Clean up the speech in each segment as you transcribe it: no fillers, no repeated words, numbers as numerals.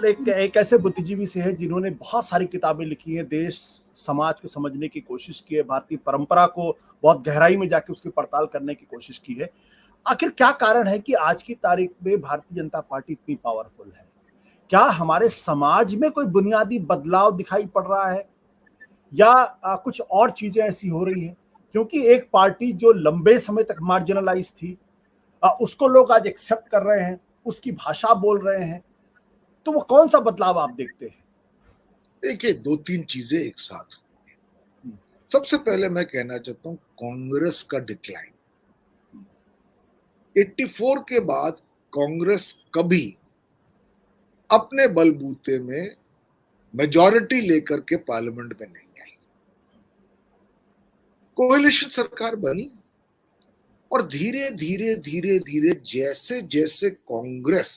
एक एक ऐसे बुद्धिजीवी से है जिन्होंने बहुत सारी किताबें लिखी हैं, देश समाज को समझने की कोशिश की है, भारतीय परंपरा को बहुत गहराई में जाके उसकी पड़ताल करने की कोशिश की है। आखिर क्या कारण है कि आज की तारीख में भारतीय जनता पार्टी इतनी पावरफुल है? क्या हमारे समाज में कोई बुनियादी बदलाव दिखाई पड़ रहा है या कुछ और चीजें ऐसी हो रही हैं? क्योंकि एक पार्टी जो लंबे समय तक मार्जिनलाइज थी, उसको लोग आज एक्सेप्ट कर रहे हैं, उसकी भाषा बोल रहे हैं, तो वो कौन सा बदलाव आप देखते हैं? देखिए, दो तीन चीजें एक साथ। सबसे पहले मैं कहना चाहता हूं कांग्रेस का डिक्लाइन। 84 के बाद कांग्रेस कभी अपने बलबूते में मेजॉरिटी लेकर के पार्लियामेंट में नहीं आई। कोalition सरकार बनी और धीरे धीरे धीरे धीरे जैसे जैसे कांग्रेस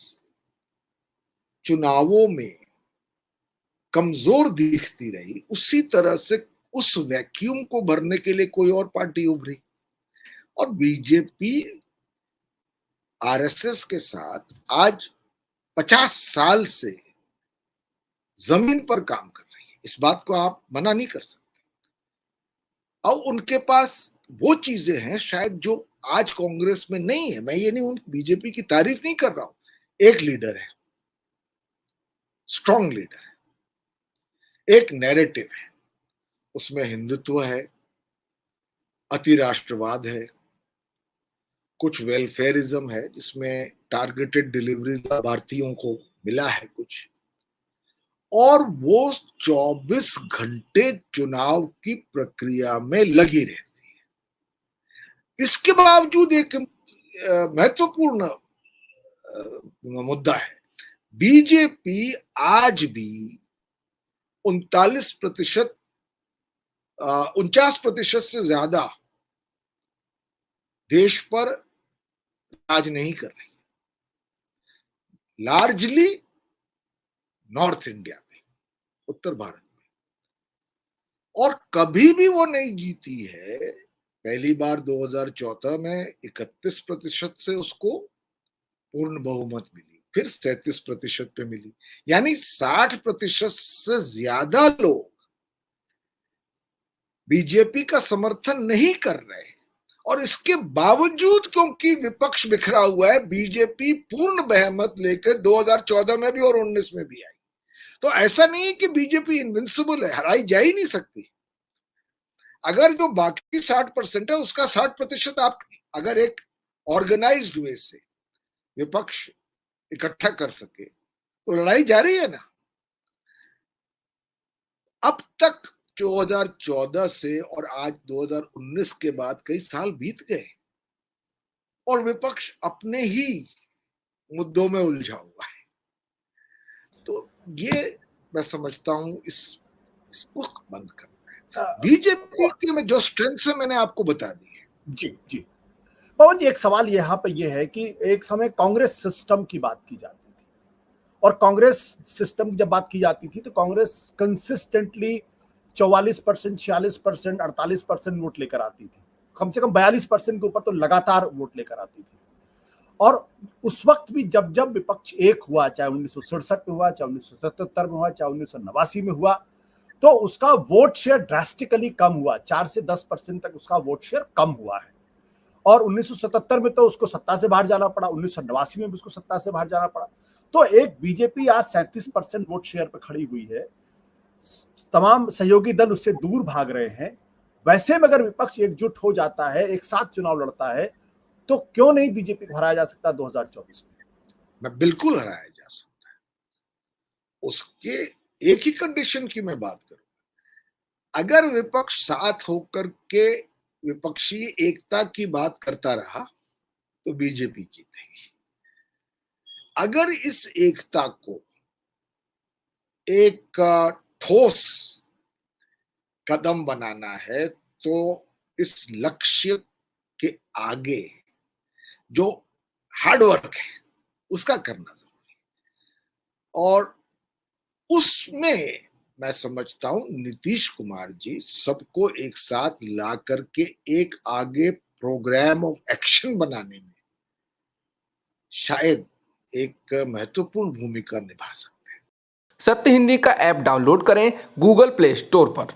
चुनावों में कमजोर दिखती रही, उसी तरह से उस वैक्यूम को भरने के लिए कोई और पार्टी उभरी और बीजेपी आरएसएस के साथ आज 50 साल से जमीन पर काम कर रही है। इस बात को आप मना नहीं कर सकते। और उनके पास वो चीजें हैं शायद जो आज कांग्रेस में नहीं है। मैं ये नहीं उन बीजेपी की तारीफ नहीं कर रहा हूं। एक लीडर है, स्ट्रांग लीडर है, एक नैरेटिव है, उसमें हिंदुत्व है, अति राष्ट्रवाद है, कुछ वेलफेयरिज्म है जिसमें टारगेटेड डिलीवरी भारतीयों को मिला है कुछ, और वो 24 घंटे चुनाव की प्रक्रिया में लगी रहती है। इसके बावजूद एक महत्वपूर्ण मुद्दा है, बीजेपी आज भी 39%, 49% से ज्यादा देश पर राज नहीं कर रही, लार्जली नॉर्थ इंडिया में, उत्तर भारत में, और कभी भी वो नहीं जीती है। पहली बार 2014 में 31% से उसको पूर्ण बहुमत मिली, फिर 37% पे मिली, यानी 60% से ज्यादा लोग बीजेपी का समर्थन नहीं कर रहे हैं। और इसके बावजूद क्योंकि विपक्ष बिखरा हुआ है, बीजेपी पूर्ण बहुमत लेकर 2014 में भी और 19 में भी आई। तो ऐसा नहीं है कि बीजेपी इनविंसिबल है, हराई जा ही नहीं सकती। अगर जो बाकी 60% है उसका 60% आप अगर एक ऑर्गेनाइज्ड वे से विपक्ष इकट्ठा कर सके तो लड़ाई जारी है ना। अब तक 2014 से और आज 2019 के बाद कई साल बीत गए और विपक्ष अपने ही मुद्दों में उलझा हुआ है। तो ये मैं समझता हूं इसको बंद करना है। बीजेपी के में जो स्ट्रेंथ है मैंने आपको बता दी है। जी जी पवन जी, एक सवाल यहाँ पे ये है कि एक समय कांग्रेस सिस्टम की बात की जाती थी, और कांग्रेस सिस्टम की जब बात की जाती थी तो कांग्रेस कंसिस्टेंटली 44%, 46%, 48% वोट लेकर आती थी, कम से कम 42% के ऊपर तो लगातार वोट लेकर आती थी। और उस वक्त भी जब जब विपक्ष एक हुआ, चाहे 1967 में हुआ, चाहे 1977 में हुआ, चाहे 1989 में हुआ, तो उसका वोट शेयर ड्रास्टिकली कम हुआ, 4 से 10% तक उसका वोट शेयर कम हुआ है। और 1977 में तो उसको सत्ता से बाहर जाना पड़ा, 1989 में भी उसको सत्ता से बाहर जाना पड़ा। तो एक बीजेपी आज 37% वोट शेयर पर खड़ी हुई है, तमाम सहयोगी दल उससे दूर भाग रहे हैं। वैसे में अगर विपक्ष एकजुट हो जाता है, एक साथ चुनाव लड़ता है, तो क्यों नहीं बीजेपी को हराया जा सकता 2024 में? मैं बिल्कुल हराया जा सकता है। उसके एक ही कंडीशन की मैं बात करूं, अगर विपक्ष साथ होकर के विपक्षी एकता की बात करता रहा तो बीजेपी जीतेगी। अगर इस एकता को एक ठोस कदम बनाना है तो इस लक्ष्य के आगे जो हार्डवर्क है उसका करना जरूरी है। और उसमें मैं समझता हूं नीतीश कुमार जी सबको एक साथ ला करके एक आगे प्रोग्राम ऑफ एक्शन बनाने में शायद एक महत्वपूर्ण भूमिका निभा सकते हैं। सत्य हिंदी का ऐप डाउनलोड करें गूगल प्ले स्टोर पर।